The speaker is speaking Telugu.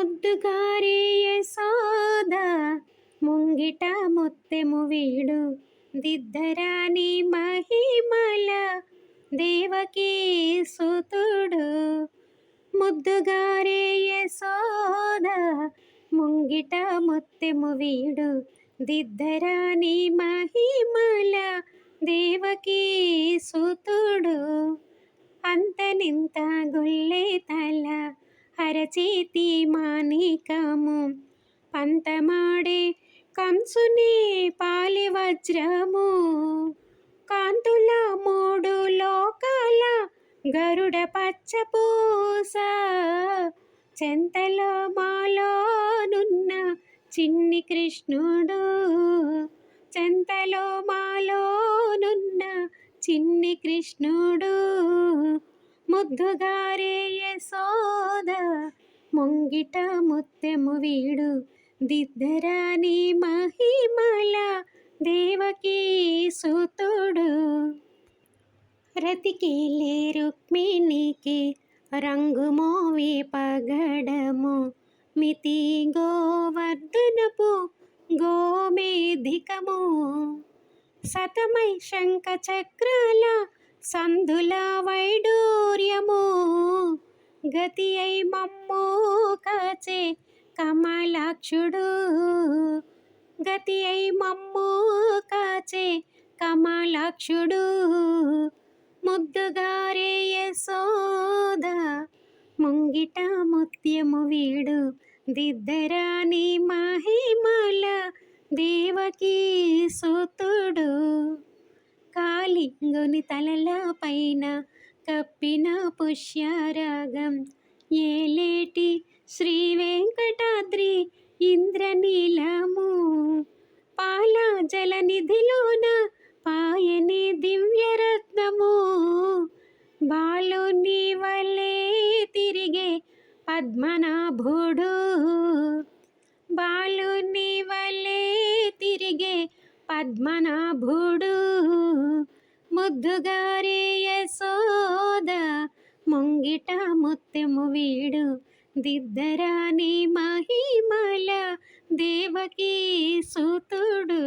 ముద్దుగారే యశోద ముంగిట ముత్తెము వీడు దిద్దరాని మహిమల దేవకీ సుతుడు. ముద్దుగారే యశోద ముంగిట ముత్తెము వీడు దిద్దరాని మహిమల దేవకీ సుతుడు. అంతనింత గుల్లే తల అరచేతి మాణికము పంతమాడే కంసుని పాలి వజ్రము. కాంతుల మూడు లోకాల గరుడ పచ్చపూస చెంతలో మాలోనున్న చిన్ని కృష్ణుడు. చెంతలో మాలోనున్న చిన్ని కృష్ణుడు. ముద్దుగారే యశోద ముంగిట ముత్తెము వీడు దిద్దరాని మహిమల దేవకీ సుతుడు. రతికేలే రుక్మిణికి రంగు మోవి పగడము మితి గోవర్ధనపు గోమేధికము. శతమై శంఖ చక్రాల సంధుల వైడూర్యము గతి అయి మమ్ము కాచే కమలాక్షుడు. గతి అయి మమ్ము కాచే కమలాక్షుడు. ముద్దుగారే యశోద ముంగిట ముత్యము వీడు దిద్దరాని మహిమల దేవకీ సుతుడు. కాళింగుని తలల పైన కప్పిన పుష్యరాగం ఏలేటి శ్రీ వెంకటాద్రి ఇంద్రనీలము. పాల జలనిధిలోన పాయని దివ్యరత్నము. బాలుని వలే తిరిగే పద్మనాభుడు. బాలుని వలే తిరిగే పద్మనాభుడు. ముద్దుగారే యశోద ముంగిట ముత్తెము వీడు దిద్దరాని మహిమల దేవకీ సుతుడు.